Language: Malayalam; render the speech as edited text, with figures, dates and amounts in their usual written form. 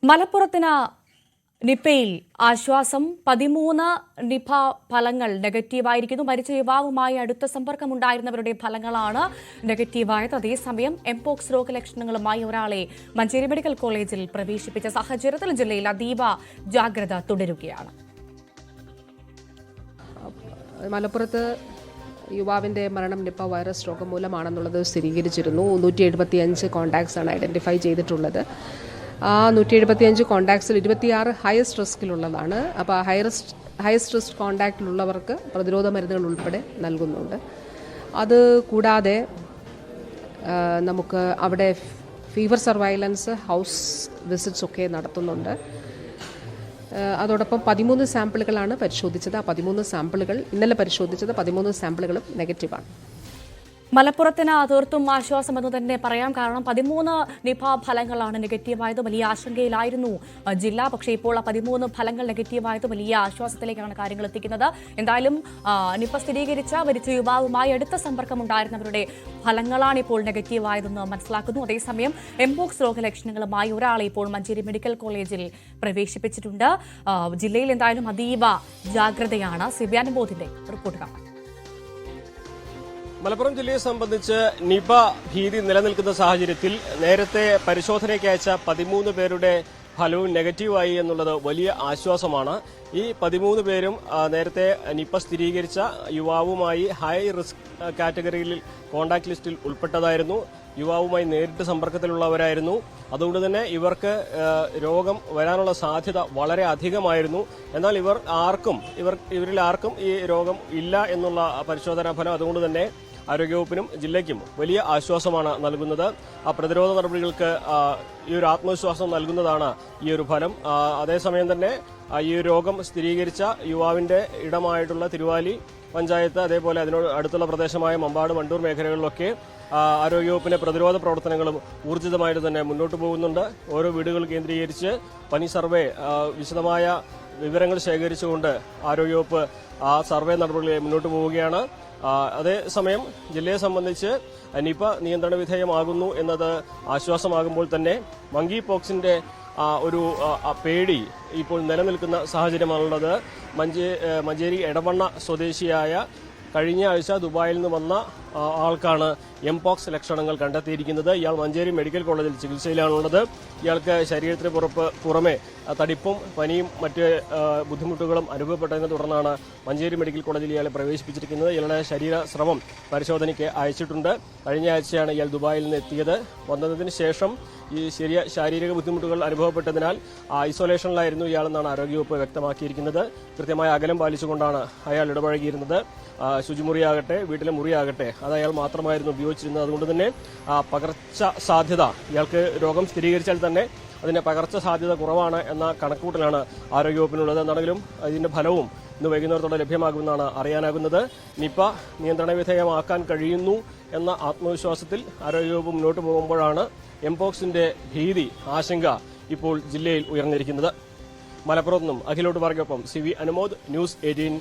മലപ്പുറത്തിന് നിപ്പയിൽ ആശ്വാസം. 13 നിപ ഫലങ്ങൾ നെഗറ്റീവായിരിക്കുന്നു. മരിച്ച യുവാവുമായി അടുത്ത സമ്പർക്കമുണ്ടായിരുന്നവരുടെ ഫലങ്ങളാണ് നെഗറ്റീവായത്. അതേസമയം എംപോക്സ് രോഗലക്ഷണങ്ങളുമായി ഒരാളെ മഞ്ചേരി മെഡിക്കൽ കോളേജിൽ പ്രവേശിപ്പിച്ച സാഹചര്യത്തിൽ ജില്ലയിൽ അതീവ ജാഗ്രത തുടരുകയാണ്. മലപ്പുറത്ത് യുവാവിന്റെ മരണം നിപ്പ വൈറസ് രോഗം മൂലമാണെന്നുള്ളത് സ്ഥിരീകരിച്ചിരുന്നു. 175 കോൺടാക്ട്സ് ആണ് ഐഡന്റിഫൈ ചെയ്തിട്ടുള്ളത്. ആ 175 കോൺടാക്ട്സിൽ 26 ഹയസ്റ്റ് റിസ്കിലുള്ളതാണ്. അപ്പോൾ ഹയസ്റ്റ് റിസ്ക് കോൺടാക്റ്റിലുള്ളവർക്ക് പ്രതിരോധ മരുന്നുകൾ ഉൾപ്പെടെ നൽകുന്നുണ്ട്. അത് കൂടാതെ നമുക്ക് അവിടെ ഫീവർ സർവൈലൻസ്, ഹൗസ് വിസിറ്റ്സ് ഒക്കെ നടത്തുന്നുണ്ട്. അതോടൊപ്പം 13 സാമ്പിളുകളാണ് പരിശോധിച്ചത്. ആ 13 സാമ്പിളുകൾ ഇന്നലെ പരിശോധിച്ചത് 13 സാമ്പിളുകളും നെഗറ്റീവാണ്. മലപ്പുറത്തിന് തീർത്തും ആശ്വാസമെന്ന് തന്നെ പറയാം. കാരണം 13 നിപ ഫലങ്ങളാണ് നെഗറ്റീവായത്. വലിയ ആശങ്കയിലായിരുന്നു ജില്ല. പക്ഷേ ഇപ്പോൾ 13 ഫലങ്ങൾ നെഗറ്റീവായത് വലിയ ആശ്വാസത്തിലേക്കാണ് കാര്യങ്ങൾ എത്തിക്കുന്നത്. എന്തായാലും നിപ സ്ഥിരീകരിച്ച മരിച്ച യുവാവുമായി അടുത്ത സമ്പർക്കമുണ്ടായിരുന്നവരുടെ ഫലങ്ങളാണ് ഇപ്പോൾ നെഗറ്റീവായതെന്ന് മനസ്സിലാക്കുന്നു. അതേസമയം എംപോക്സ് രോഗലക്ഷണങ്ങളുമായി ഒരാളെ ഇപ്പോൾ മഞ്ചേരി മെഡിക്കൽ കോളേജിൽ പ്രവേശിപ്പിച്ചിട്ടുണ്ട്. ജില്ലയിൽ എന്തായാലും അതീവ ജാഗ്രതയാണ്. സിബ്യാനുബോധിന്റെ റിപ്പോർട്ട് കാണാം. മലപ്പുറം ജില്ലയെ സംബന്ധിച്ച് നിപ ഭീതി നിലനിൽക്കുന്ന സാഹചര്യത്തിൽ നേരത്തെ പരിശോധനയ്ക്ക് അയച്ച 13 പേരുടെ ഫലവും നെഗറ്റീവായി എന്നുള്ളത് വലിയ ആശ്വാസമാണ്. ഈ 13 പേരും നേരത്തെ നിപ സ്ഥിരീകരിച്ച യുവാവുമായി ഹൈ റിസ്ക് കാറ്റഗറിയിൽ കോൺടാക്ട് ലിസ്റ്റിൽ ഉൾപ്പെട്ടതായിരുന്നു. യുവാവുമായി നേരിട്ട് സമ്പർക്കത്തിലുള്ളവരായിരുന്നു. അതുകൊണ്ട് തന്നെ ഇവർക്ക് രോഗം വരാനുള്ള സാധ്യത വളരെ അധികമായിരുന്നു. എന്നാൽ ഇവരിൽ ആർക്കും ഈ രോഗം ഇല്ല എന്നുള്ള പരിശോധനാ ഫലം അതുകൊണ്ട് തന്നെ ആരോഗ്യവകുപ്പിനും ജില്ലയ്ക്കും വലിയ ആശ്വാസമാണ് നൽകുന്നത്. ആ പ്രതിരോധ നടപടികൾക്ക് ഈ ഒരു ആത്മവിശ്വാസം നൽകുന്നതാണ് ഈ ഒരു ഫലം. അതേസമയം തന്നെ ഈ രോഗം സ്ഥിരീകരിച്ച യുവാവിന്റെ ഇടമായിട്ടുള്ള തിരുവാലി പഞ്ചായത്ത്, അതേപോലെ അതിനോട് അടുത്തുള്ള പ്രദേശമായ മമ്പാട്, വണ്ടൂർ മേഖലകളിലൊക്കെ ആരോഗ്യവകുപ്പിന്റെ പ്രതിരോധ പ്രവർത്തനങ്ങളും ഊർജിതമായിട്ട് തന്നെ മുന്നോട്ട് പോകുന്നുണ്ട്. ഓരോ വീടുകൾ കേന്ദ്രീകരിച്ച് പനി സർവേ, വിശദമായ വിവരങ്ങൾ ശേഖരിച്ചുകൊണ്ട് ആരോഗ്യവകുപ്പ് ആ സർവേ നടപടികളിൽ മുന്നോട്ട് പോവുകയാണ്. അതേസമയം ജില്ലയെ സംബന്ധിച്ച് നിപ നിയന്ത്രണ വിധേയമാകുന്നു എന്നത് ആശ്വാസമാകുമ്പോൾ തന്നെ മങ്കി പോക്സിന്റെ ഒരു പേടി ഇപ്പോൾ നിലനിൽക്കുന്ന സാഹചര്യമാണുള്ളത്. മഞ്ചേരി എടവണ്ണ സ്വദേശിയായ കഴിഞ്ഞ ആഴ്ച ദുബായിൽ നിന്ന് വന്ന ആൾക്കാണ് എംപോക്സ് ലക്ഷണങ്ങൾ കണ്ടെത്തിയിരിക്കുന്നത്. ഇയാൾ മഞ്ചേരി മെഡിക്കൽ കോളേജിൽ ചികിത്സയിലാണുള്ളത്. ഇയാൾക്ക് ശരീരത്തിന് പുറമെ തടിപ്പും പനിയും മറ്റ് ബുദ്ധിമുട്ടുകളും അനുഭവപ്പെട്ടതിനെ തുടർന്നാണ് മഞ്ചേരി മെഡിക്കൽ കോളേജിൽ ഇയാളെ പ്രവേശിപ്പിച്ചിരിക്കുന്നത്. ഇയാളുടെ ശരീര സ്രവം പരിശോധനയ്ക്ക് അയച്ചിട്ടുണ്ട്. കഴിഞ്ഞ ആഴ്ചയാണ് ഇയാൾ ദുബായിൽ നിന്ന് എത്തിയത്. വന്നതിന് ശേഷം ഈ ശാരീരിക ബുദ്ധിമുട്ടുകൾ അനുഭവപ്പെട്ടതിനാൽ ഐസൊലേഷനിലായിരുന്നു ഇയാളെന്നാണ് ആരോഗ്യവകുപ്പ് വ്യക്തമാക്കിയിരിക്കുന്നത്. കൃത്യമായ അകലം പാലിച്ചുകൊണ്ടാണ് അയാൾ ഇടപഴകിയിരുന്നത്. ശുചിമുറിയാകട്ടെ വീട്ടിലെ മുറിയാകട്ടെ അത് അയാൾ മാത്രമായിരുന്നു ഉപയോഗിച്ചിരുന്നത്. അതുകൊണ്ട് തന്നെ പകർച്ച സാധ്യത, ഇയാൾക്ക് രോഗം സ്ഥിരീകരിച്ചാൽ തന്നെ അതിന്റെ പകർച്ച സാധ്യത കുറവാണ് എന്ന കണക്കുകൂട്ടലാണ് ആരോഗ്യവകുപ്പിനുള്ളത്. എന്നാണെങ്കിലും ഇതിന്റെ ഫലവും ഇന്ന് വൈകുന്നേരത്തോടെ ലഭ്യമാകുമെന്നാണ് അറിയാനാകുന്നത്. നിപ നിയന്ത്രണ വിധേയമാക്കാൻ കഴിയുന്നു എന്ന ആത്മവിശ്വാസത്തിൽ ആരോഗ്യവകുപ്പ് മുന്നോട്ട് പോകുമ്പോഴാണ് എംപോക്സിന്റെ ഭീതി, ആശങ്ക ഇപ്പോൾ ജില്ലയിൽ ഉയർന്നിരിക്കുന്നത്. മലപ്പുറത്ത് നിന്നും അഖിലോട്ട് വർഗൊപ്പം CV അനുമോദ്, ന്യൂസ് 18.